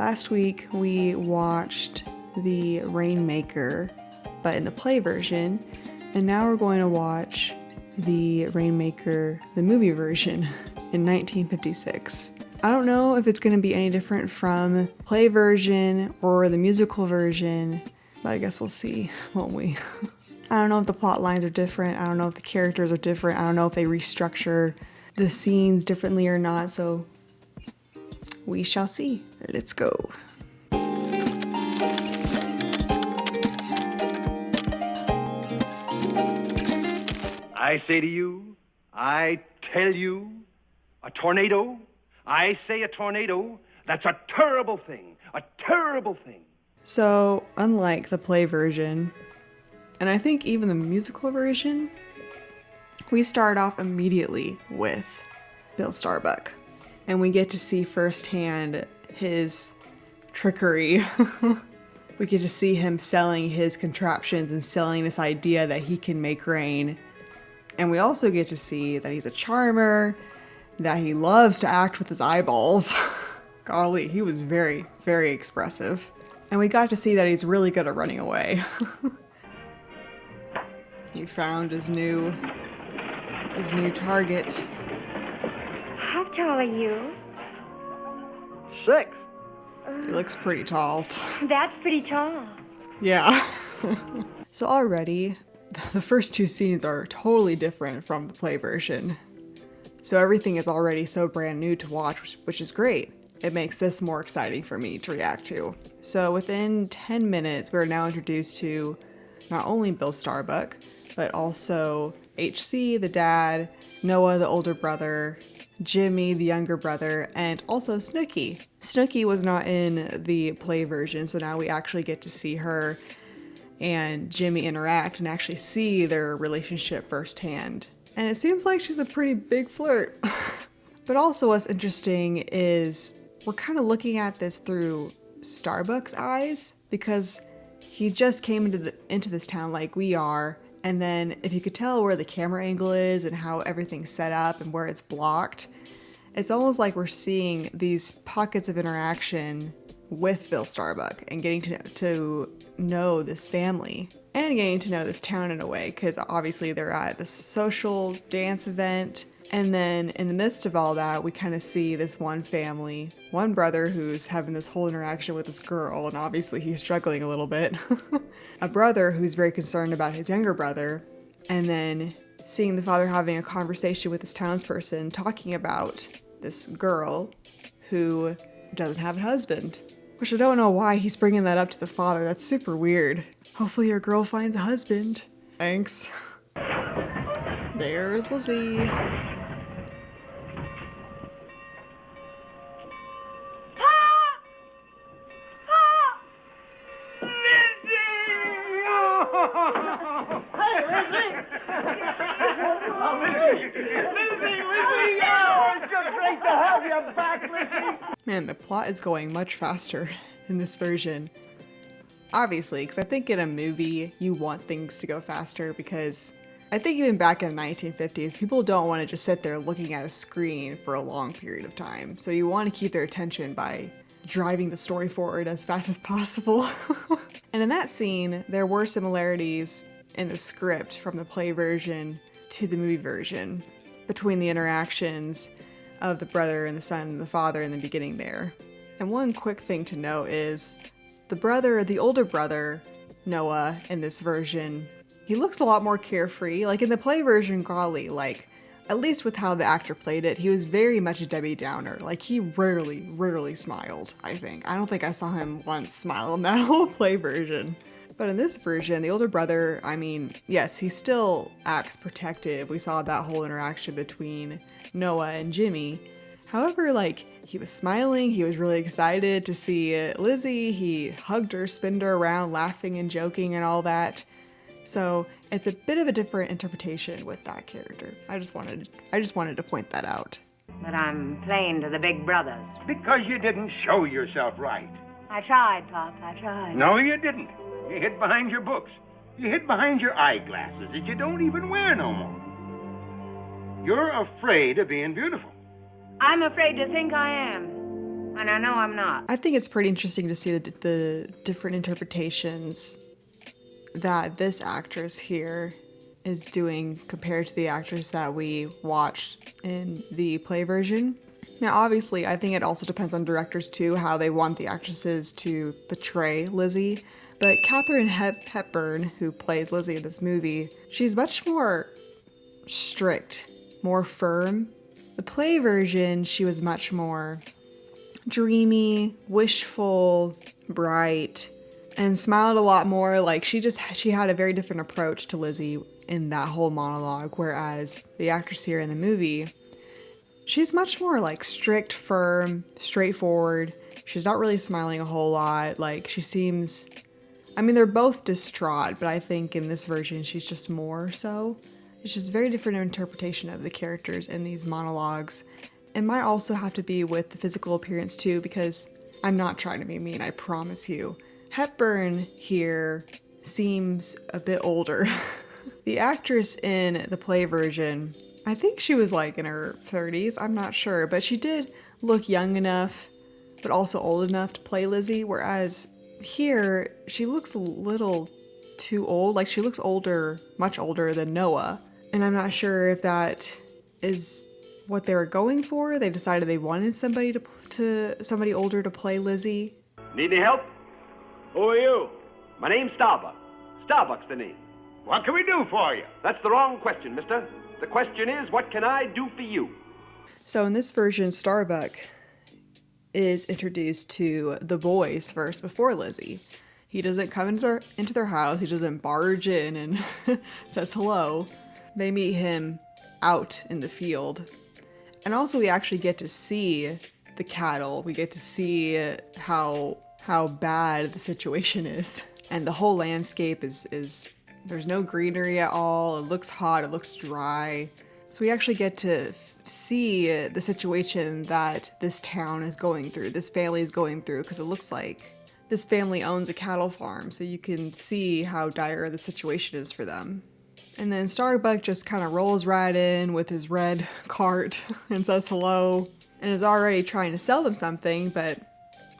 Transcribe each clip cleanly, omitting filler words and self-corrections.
Last week we watched the Rainmaker, but in the play version, and now we're going to watch the Rainmaker, the movie version, in 1956. I don't know if it's going to be any different from the play version or the musical version, but I guess we'll see, won't we? I don't know if the plot lines are different, I don't know if the characters are different, I don't know if they restructure the scenes differently or not, so we shall see. Let's go. I say to you, I tell you, a tornado, I say a tornado, that's a terrible thing, a terrible thing. So, unlike the play version, and I think even the musical version, we start off immediately with Bill Starbuck. And we get to see firsthand his trickery. We get to see him selling his contraptions and selling this idea that he can make rain. And we also get to see that he's a charmer, that he loves to act with his eyeballs. Golly, he was very, very expressive. And we got to see that he's really good at running away. He found his new target. How tall are you? 6. He looks pretty tall. That's pretty tall. Yeah. So already, the first two scenes are totally different from the play version. So everything is already so brand new to watch, which is great. It makes this more exciting for me to react to. So within 10 minutes, we're now introduced to not only Bill Starbuck, but also HC, the dad, Noah, the older brother, Jimmy, the younger brother, and also Snooky. Snooky was not in the play version, so now we actually get to see her and Jimmy interact and actually see their relationship firsthand. And it seems like she's a pretty big flirt. But also what's interesting is we're kind of looking at this through Starbuck's eyes, because he just came into this town like we are. And then if you could tell where the camera angle is and how everything's set up and where it's blocked, it's almost like we're seeing these pockets of interaction with Bill Starbuck and getting to know this family and getting to know this town in a way, because obviously they're at this social dance event. And then in the midst of all that, we kind of see this one family, one brother who's having this whole interaction with this girl, and obviously he's struggling a little bit. A brother who's very concerned about his younger brother, and then seeing the father having a conversation with this townsperson talking about this girl who doesn't have a husband. Which I don't know why he's bringing that up to the father. That's super weird. Hopefully your girl finds a husband. Thanks. There's Lizzie. Man, the plot is going much faster in this version. Obviously, because I think in a movie, you want things to go faster, because I think even back in the 1950s, people don't want to just sit there looking at a screen for a long period of time. So you want to keep their attention by driving the story forward as fast as possible. And in that scene, there were similarities in the script from the play version to the movie version between the interactions of the brother and the son and the father in the beginning there. And one quick thing to note is the older brother, Noah, in this version, he looks a lot more carefree. Like in the play version, golly, like at least with how the actor played it, he was very much a Debbie Downer. Like he rarely smiled, I think. I don't think I saw him once smile in that whole play version. But in this version, the older brother, I mean, yes, he still acts protective. We saw that whole interaction between Noah and Jimmy. However, like, he was smiling, he was really excited to see Lizzie, he hugged her, spinned her around, laughing and joking and all that. So it's a bit of a different interpretation with that character. I just wanted to point that out. But I'm playing to the big brothers. Because you didn't show yourself right. I tried, Pop, I tried. No, you didn't. You hid behind your books. You hid behind your eyeglasses that you don't even wear no more. You're afraid of being beautiful. I'm afraid to think I am. And I know I'm not. I think it's pretty interesting to see the different interpretations that this actress here is doing compared to the actress that we watched in the play version. Now, obviously, I think it also depends on directors too, how they want the actresses to portray Lizzie. But Katharine Hepburn, who plays Lizzie in this movie, she's much more strict, more firm. The play version, she was much more dreamy, wishful, bright, and smiled a lot more. Like she had a very different approach to Lizzie in that whole monologue, whereas the actress here in the movie, she's much more like strict, firm, straightforward. She's not really smiling a whole lot. Like she seems, I mean, they're both distraught, but I think in this version, she's just more so. It's just very different interpretation of the characters in these monologues. It might also have to be with the physical appearance too, because I'm not trying to be mean, I promise you. Hepburn here seems a bit older. The actress in the play version, I think she was like in her 30s, I'm not sure, but she did look young enough, but also old enough to play Lizzie, whereas here, she looks a little too old. Like she looks older, much older than Noah. And I'm not sure if that is what they were going for. They decided they wanted somebody somebody older to play Lizzie. Need any help? Who are you? My name's Starbuck. Starbuck's the name. What can we do for you? That's the wrong question, mister. The question is, what can I do for you? So in this version, Starbuck is introduced to the boys first before Lizzie. He doesn't come into their house. He doesn't barge in and says hello. They meet him out in the field. And also we actually get to see the cattle. We get to see how bad the situation is. And the whole landscape is there's no greenery at all. It looks hot, it looks dry. So we actually get to see the situation that this town is going through, this family is going through, because it looks like this family owns a cattle farm, so you can see how dire the situation is for them. And then Starbuck just kind of rolls right in with his red cart and says hello, and is already trying to sell them something, but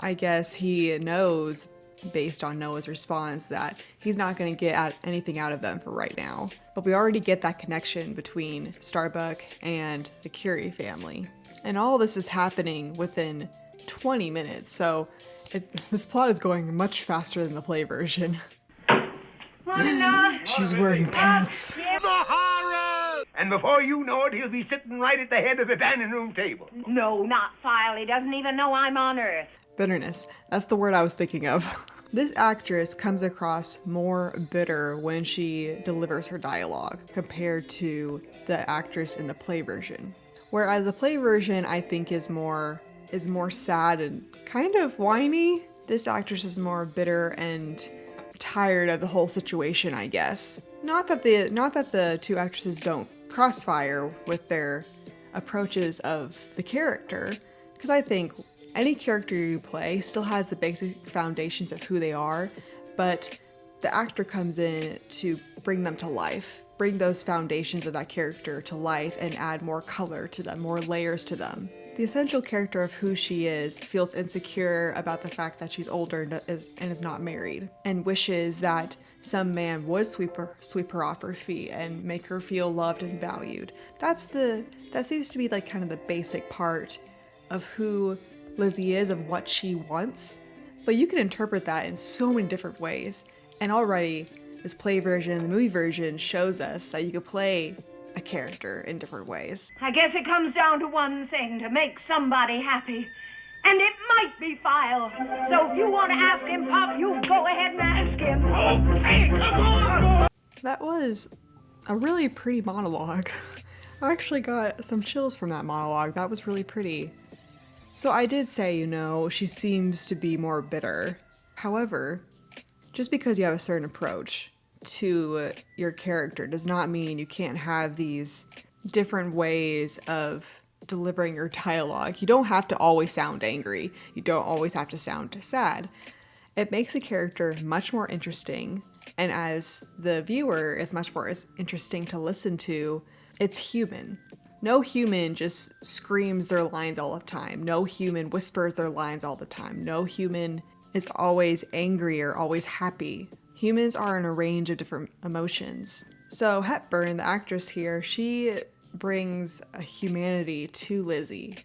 I guess he knows, based on Noah's response, that he's not going to get anything out of them for right now. But we already get that connection between Starbuck and the Curie family. And all this is happening within 20 minutes, so this plot is going much faster than the play version. She's wearing pants. The horror! And before you know it, he'll be sitting right at the head of the dining room table. No, not file. He doesn't even know I'm on Earth. Bitterness. That's the word I was thinking of. This actress comes across more bitter when she delivers her dialogue compared to the actress in the play version. Whereas the play version, I think, is more sad and kind of whiny. This actress is more bitter and tired of the whole situation, I guess. Not that the two actresses don't crossfire with their approaches of the character, because I think any character you play still has the basic foundations of who they are, but the actor comes in to bring them to life, bring those foundations of that character to life and add more color to them, more layers to them. The essential character of who she is feels insecure about the fact that she's older and is not married, and wishes that some man would sweep her off her feet and make her feel loved and valued. That seems to be like kind of the basic part of who Lizzie is, of what she wants, but you can interpret that in so many different ways. And already this play version and the movie version shows us that you could play a character in different ways. I guess it comes down to one thing, to make somebody happy. And it might be File. So if you want to ask him, Pop, you go ahead and ask him. Okay, come on! That was a really pretty monologue. I actually got some chills from that monologue. That was really pretty. So I did say, she seems to be more bitter. However, just because you have a certain approach to your character does not mean you can't have these different ways of delivering your dialogue. You don't have to always sound angry. You don't always have to sound sad. It makes a character much more interesting, and as the viewer, is much more interesting to listen to. It's human. No human just screams their lines all the time. No human whispers their lines all the time. No human is always angry or always happy. Humans are in a range of different emotions. So Hepburn, the actress here, she brings a humanity to Lizzie.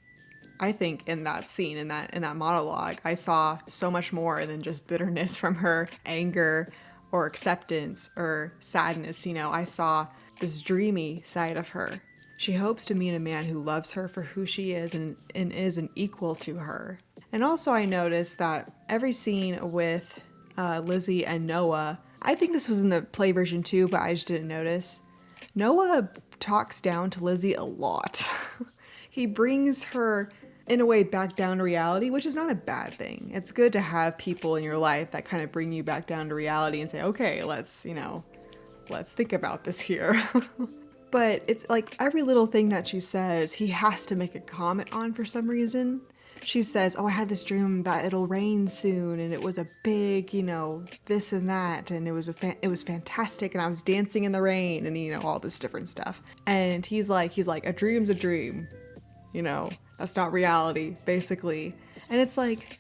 I think in that scene, in that monologue, I saw so much more than just bitterness from her, anger or acceptance or sadness. You know, I saw this dreamy side of her. She hopes to meet a man who loves her for who she is and is an equal to her. And also I noticed that every scene with Lizzie and Noah, I think this was in the play version too, but I just didn't notice. Noah talks down to Lizzie a lot. He brings her, in a way, back down to reality, which is not a bad thing. It's good to have people in your life that kind of bring you back down to reality and say, okay, let's think about this here. But it's like every little thing that she says, he has to make a comment on for some reason. She says, oh, I had this dream that it'll rain soon, and it was a big, this and that, and it was fantastic, and I was dancing in the rain, and all this different stuff. And he's like, a dream's a dream, that's not reality, basically. And it's like,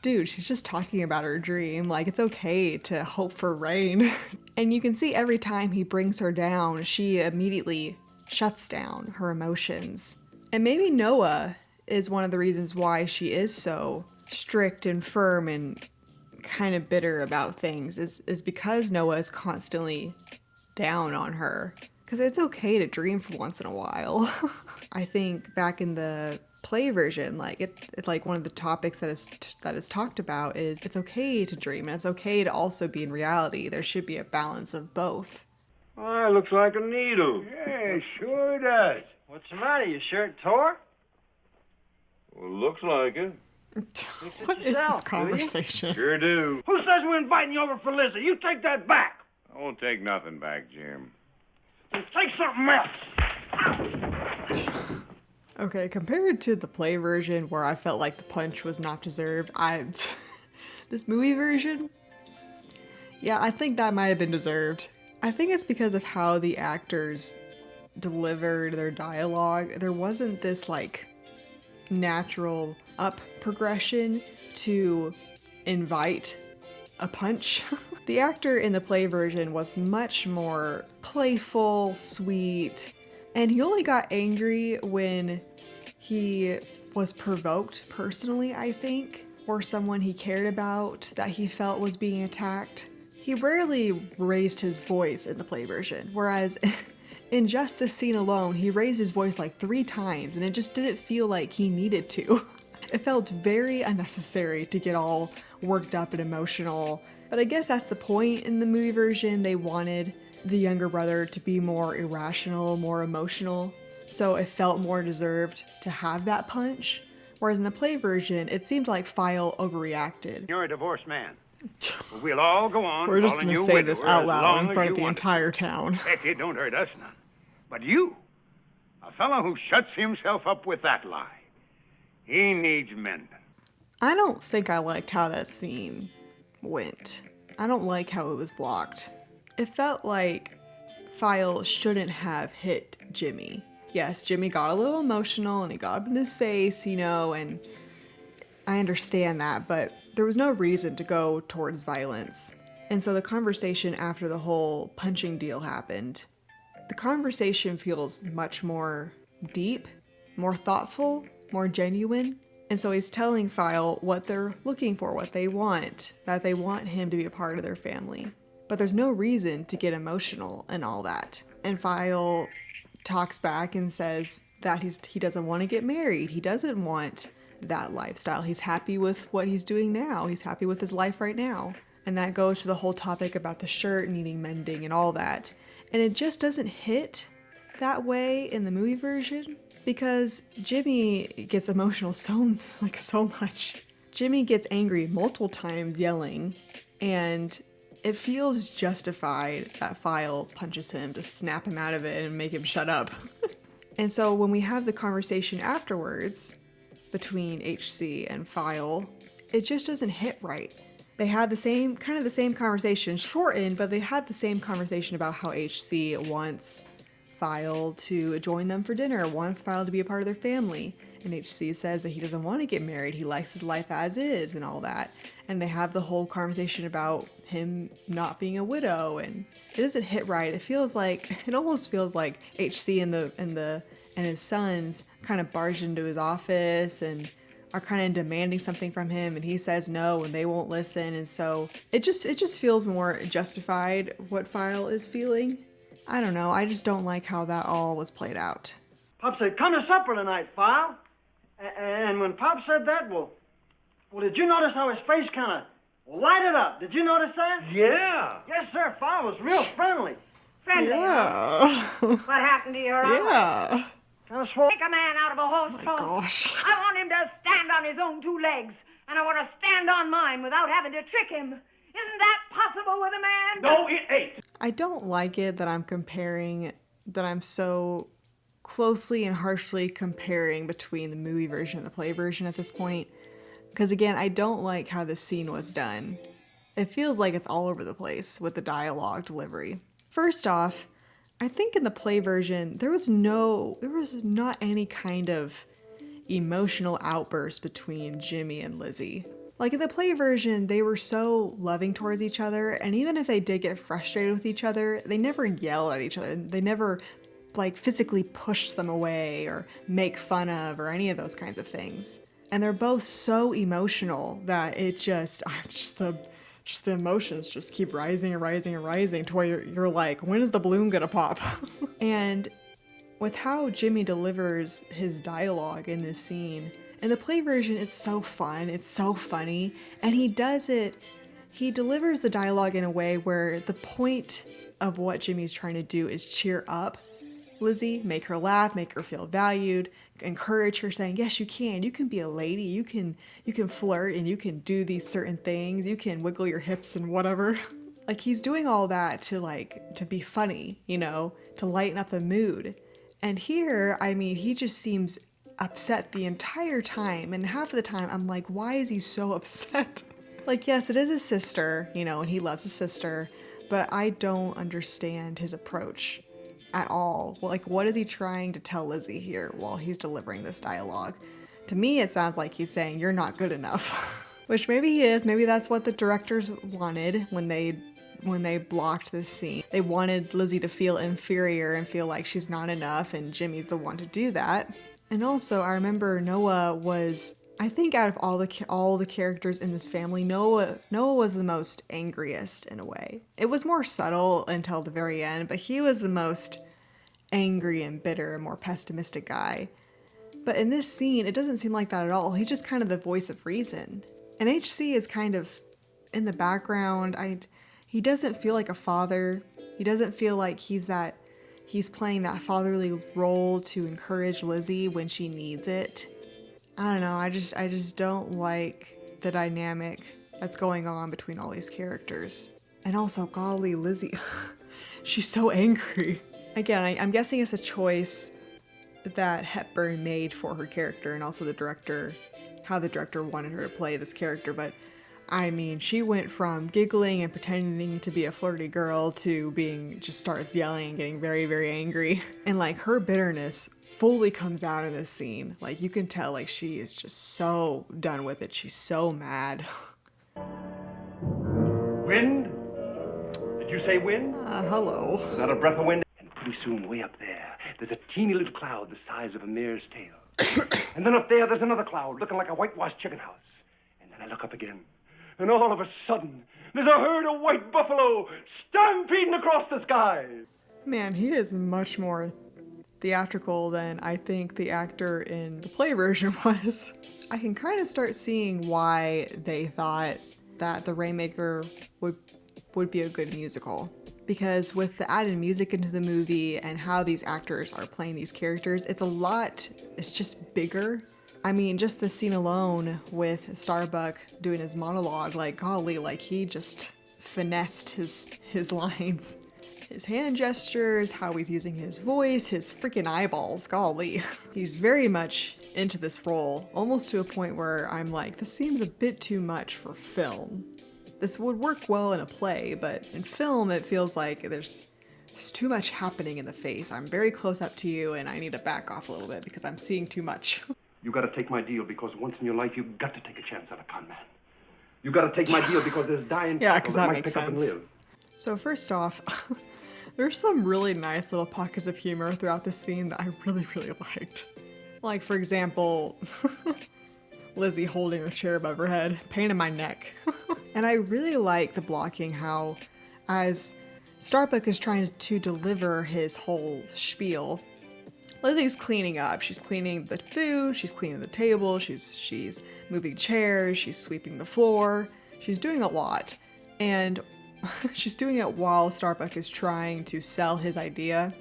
dude, she's just talking about her dream. Like, it's okay to hope for rain. And you can see every time he brings her down, she immediately shuts down her emotions. And maybe Noah is one of the reasons why she is so strict and firm and kind of bitter about things, is because Noah is constantly down on her. Because it's okay to dream for once in a while. I think back in the play version, it's like one of the topics that is talked about is it's okay to dream and it's okay to also be in reality. There should be a balance of both. Oh, it looks like a needle. Yeah, sure does. What's the matter? Your shirt tore? Well, looks like it. What is this conversation? Sure do. Who says we're inviting you over for Lizzie? You take that back. I won't take nothing back, Jim. Take something else. Okay, compared to the play version where I felt like the punch was not deserved, this movie version, yeah, I think that might have been deserved. I think it's because of how the actors delivered their dialogue. There wasn't this natural up progression to invite a punch. The actor in the play version was much more playful, sweet, and he only got angry when he was provoked personally, I think, or someone he cared about that he felt was being attacked. He rarely raised his voice in the play version, whereas in just this scene alone, he raised his voice 3 times, and it just didn't feel like he needed to. It felt very unnecessary to get all worked up and emotional, but I guess that's the point in the movie version. They wanted the younger brother to be more irrational, more emotional, so it felt more deserved to have that punch. Whereas in the play version, it seemed like File overreacted. You're a divorced man. We'll all go on. We're just gonna say this out loud in front of the entire town. Heck, it don't hurt us none. But you, a fellow who shuts himself up with that lie, he needs mending. I don't think I liked how that scene went. I don't like how it was blocked. It felt like File shouldn't have hit Jimmy. Yes, Jimmy got a little emotional and he got up in his face, and I understand that, but there was no reason to go towards violence. And so the conversation after the whole punching deal happened, the conversation feels much more deep, more thoughtful, more genuine. And so he's telling File what they're looking for, what they want, that they want him to be a part of their family. But there's no reason to get emotional and all that. And File talks back and says that he doesn't want to get married. He doesn't want that lifestyle. He's happy with what he's doing now. He's happy with his life right now. And that goes to the whole topic about the shirt needing mending and all that. And it just doesn't hit that way in the movie version because Jimmy gets emotional so much. Jimmy gets angry multiple times, yelling, and it feels justified that File punches him to snap him out of it and make him shut up. And so when we have the conversation afterwards between HC and File, it just doesn't hit right. They had the same conversation, shortened, but they had the same conversation about how HC wants File to join them for dinner, wants File to be a part of their family. And HC says that he doesn't want to get married, he likes his life as is and all that. And they have the whole conversation about him not being a widow, and it doesn't hit right. It almost feels like HC and his sons kind of barged into his office and are kind of demanding something from him, and he says no and they won't listen, and so it just feels more justified what File is feeling. I don't know, I just don't like how that all was played out. Pop said, come to supper tonight, File. And when Pop said that, well, did you notice how his face kind of lighted up? Did you notice that? Yeah. Yes, sir. File was real friendly. Friendly. Yeah. What happened to your eye? Yeah. Kind of swore. Make a man out of a horse. Oh my gosh. I want him to stand on his own two legs, and I want to stand on mine without having to trick him. Isn't that possible with a man? No, it ain't. I don't like it that I'm so closely and harshly comparing between the movie version and the play version at this point. Because again, I don't like how this scene was done. It feels like it's all over the place with the dialogue delivery. First off, I think in the play version, there was not any kind of emotional outburst between Jimmy and Lizzie. Like in the play version, they were so loving towards each other, and even if they did get frustrated with each other, they never yelled at each other. They never like physically push them away or make fun of or any of those kinds of things. And they're both so emotional that it just the emotions just keep rising and rising and rising to where you're like, when is the balloon gonna pop? And with how Jimmy delivers his dialogue in this scene, in the play version, it's so fun, it's so funny, and he delivers the dialogue in a way where the point of what Jimmy's trying to do is cheer up Lizzie, make her laugh, make her feel valued, encourage her, saying, yes, you can be a lady, you can flirt and you can do these certain things, you can wiggle your hips and whatever. Like he's doing all that to be funny, to lighten up the mood. And here, I mean, he just seems upset the entire time, and half of the time I'm like, why is he so upset? Like, yes, it is his sister, and he loves his sister, but I don't understand his approach at all. Like, what is he trying to tell Lizzie here while he's delivering this dialogue? To me, it sounds like he's saying, you're not good enough. Which maybe he is. Maybe that's what the directors wanted when they blocked this scene. They wanted Lizzie to feel inferior and feel like she's not enough, and Jimmy's the one to do that. And also, I remember Noah was, I think out of all the characters in this family, Noah was the most angriest in a way. It was more subtle until the very end, but he was the most angry and bitter and more pessimistic guy. But in this scene, it doesn't seem like that at all. He's just kind of the voice of reason. And HC is kind of in the background. He doesn't feel like a father. He doesn't feel like he's playing that fatherly role to encourage Lizzie when she needs it. I don't know, I just don't like the dynamic that's going on between all these characters. And also, golly, Lizzie, she's so angry. Again, I'm guessing it's a choice that Hepburn made for her character, and also how the director wanted her to play this character, but I mean, she went from giggling and pretending to be a flirty girl to just starts yelling and getting very, very angry. And like her bitterness fully comes out in this scene. Like you can tell like she is just so done with it. She's so mad. Wind? Did you say wind? Hello. Not a breath of wind. And pretty soon, way up there's a teeny little cloud the size of a mare's tail. And then up there's another cloud looking like a whitewashed chicken house. And then I look up again. And all of a sudden, there's a herd of white buffalo stampeding across the sky. Man, he is much more theatrical than I think the actor in the play version was. I can kind of start seeing why they thought that The Rainmaker would be a good musical. Because with the added music into the movie and how these actors are playing these characters, it's just bigger. I mean, just the scene alone with Starbuck doing his monologue, like, golly, like he just finessed his lines. His hand gestures, how he's using his voice, his freaking eyeballs, golly. He's very much into this role, almost to a point where I'm like, this seems a bit too much for film. This would work well in a play, but in film it feels like there's there's too much happening in the face. I'm very close up to you and I need to back off a little bit because I'm seeing too much. You gotta take my deal because once in your life you've got to take a chance on a con man. You gotta take my deal because there's dying Yeah, cattle because that that might makes pick up and sense. live. So first off, there's some really nice little pockets of humor throughout this scene that I really, really liked. Like, for example, Lizzie holding her chair above her head, pain in my neck. And I really like the blocking how, as Starbuck is trying to deliver his whole spiel, Lizzie's cleaning up. She's cleaning the food, she's cleaning the table, she's moving chairs, she's sweeping the floor. She's doing a lot. And she's doing it while Starbuck is trying to sell his idea.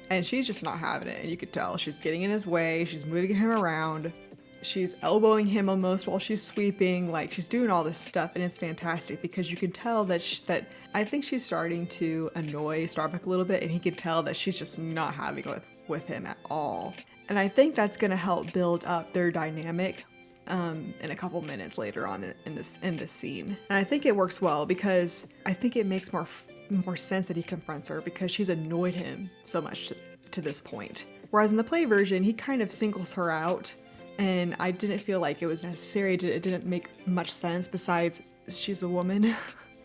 And she's just not having it. And you could tell she's getting in his way, she's moving him around. She's elbowing him almost while she's sweeping, like she's doing all this stuff, and it's fantastic because you can tell that I think she's starting to annoy Starbuck a little bit, and he can tell that she's just not having it with him at all. And I think that's going to help build up their dynamic in a couple minutes later on in this scene. And I think it works well because I think it makes more sense that he confronts her because she's annoyed him so much to this point. Whereas in the play version, he kind of singles her out. And I didn't feel like it was necessary. It didn't make much sense besides she's a woman.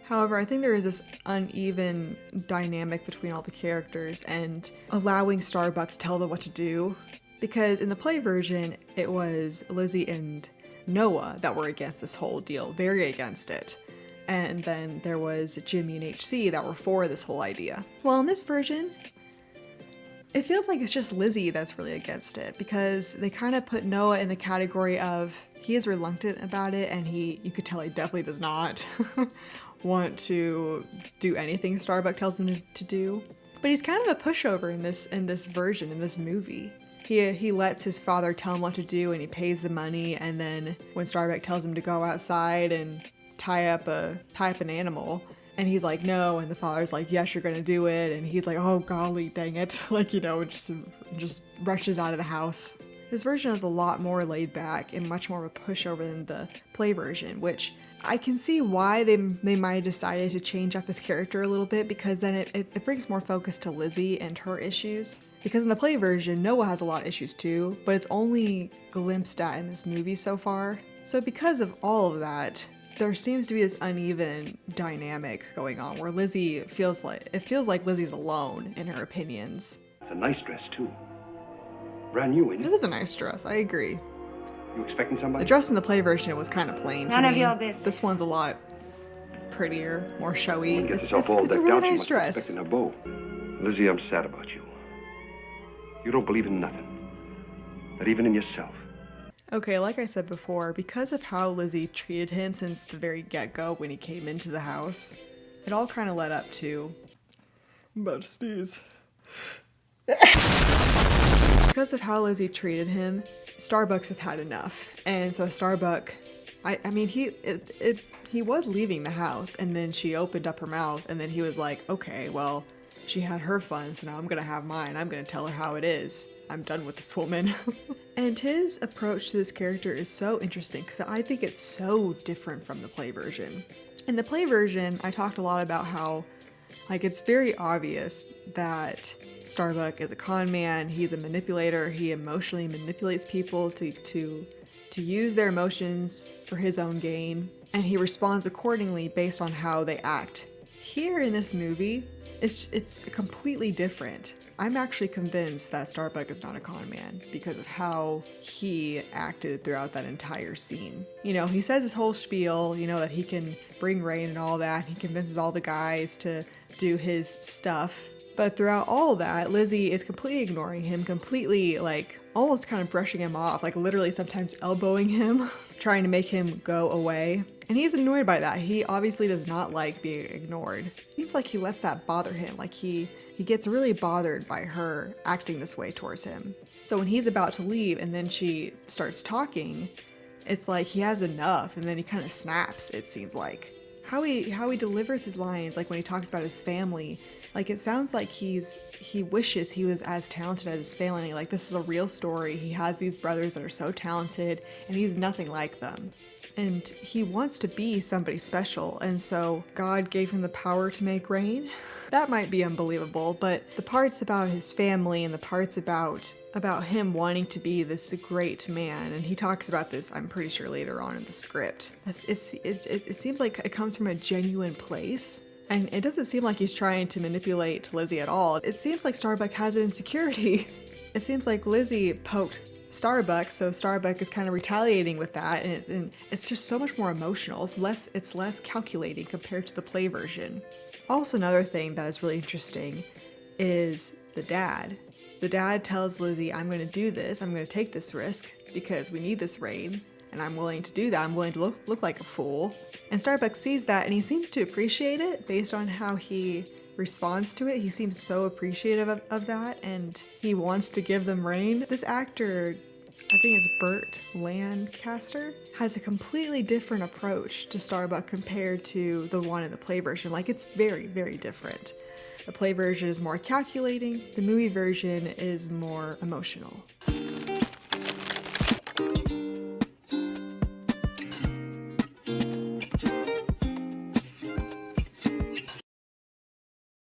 However, I think there is this uneven dynamic between all the characters and allowing Starbuck to tell them what to do. Because in the play version, it was Lizzie and Noah that were against this whole deal, very against it. And then there was Jimmy and HC that were for this whole idea. Well, in this version, it feels like it's just Lizzie that's really against it because they kind of put Noah in the category of he is reluctant about it and you could tell he definitely does not want to do anything Starbuck tells him to do. But he's kind of a pushover in this version, in this movie. He lets his father tell him what to do and he pays the money, and then when Starbuck tells him to go outside and tie up an animal, and he's like, no, and the father's like, yes, you're gonna do it, and he's like, oh golly, dang it, like, you know, just rushes out of the house. This version is a lot more laid back and much more of a pushover than the play version, which I can see why they might have decided to change up his character a little bit, because then it brings more focus to Lizzie and her issues. Because in the play version, Noah has a lot of issues too, but it's only glimpsed at in this movie so far. So because of all of that, there seems to be this uneven dynamic going on where it feels like Lizzie's alone in her opinions. It's a nice dress, too. Brand new, ain't It it? is a nice dress, I agree. You expecting somebody? The dress in the play version, it was kind of plain to None of me. your business. This one's a lot prettier, more showy. Woman gets It's herself all a decked really out, she nice must be dress. expecting a beau. Lizzie, I'm sad about you. You don't believe in nothing. Not even in yourself. Okay, like I said before, because of how Lizzie treated him since the very get-go when he came into the house, it all kind of led up to... I'm about to sneeze. Because of how Lizzie treated him, Starbucks has had enough. And so Starbuck, I mean, he was leaving the house, and then she opened up her mouth, and then he was like, okay, well, she had her fun, so now I'm gonna have mine. I'm gonna tell her how it is. I'm done with this woman. And his approach to this character is so interesting because I think it's so different from the play version. In the play version, I talked a lot about how, like, it's very obvious that Starbuck is a con man. He's a manipulator. He emotionally manipulates people to use their emotions for his own gain, and he responds accordingly based on how they act. Here in this movie, it's completely different. I'm actually convinced that Starbuck is not a con man because of how he acted throughout that entire scene. You know, he says his whole spiel, you know, that he can bring rain and all that. He convinces all the guys to do his stuff. But throughout all that, Lizzie is completely ignoring him, completely, like, almost kind of brushing him off, like literally sometimes elbowing him, trying to make him go away. And he's annoyed by that. He obviously does not like being ignored. Seems like he lets that bother him. Like he gets really bothered by her acting this way towards him. So when he's about to leave and then she starts talking, it's like he has enough, and then he kind of snaps, it seems like. How he delivers his lines, like when he talks about his family, like it sounds like he wishes he was as talented as his family. Like, this is a real story. He has these brothers that are so talented and he's nothing like them. and he wants to be somebody special, and so God gave him the power to make rain. That might be unbelievable, but the parts about his family and the parts about him wanting to be this great man, and he talks about this, I'm pretty sure, later on in the script. It seems like it comes from a genuine place, and it doesn't seem like he's trying to manipulate Lizzie at all. It seems like Starbuck has an insecurity. It seems like Lizzie poked Starbuck, so Starbuck is kind of retaliating with that, and it's just so much more emotional. It's less calculating compared to the play version. Also, another thing that is really interesting is the dad. The dad tells Lizzie, I'm going to do this, I'm going to take this risk because we need this rain, and I'm willing to do that. I'm willing to look like a fool. And Starbuck sees that, and he seems to appreciate it based on how he responds to it. He seems so appreciative of that, and he wants to give them rain. This actor, I think it's Burt Lancaster, has a completely different approach to Starbuck compared to the one in the play version. Like, it's very, very different. The play version is more calculating, the movie version is more emotional.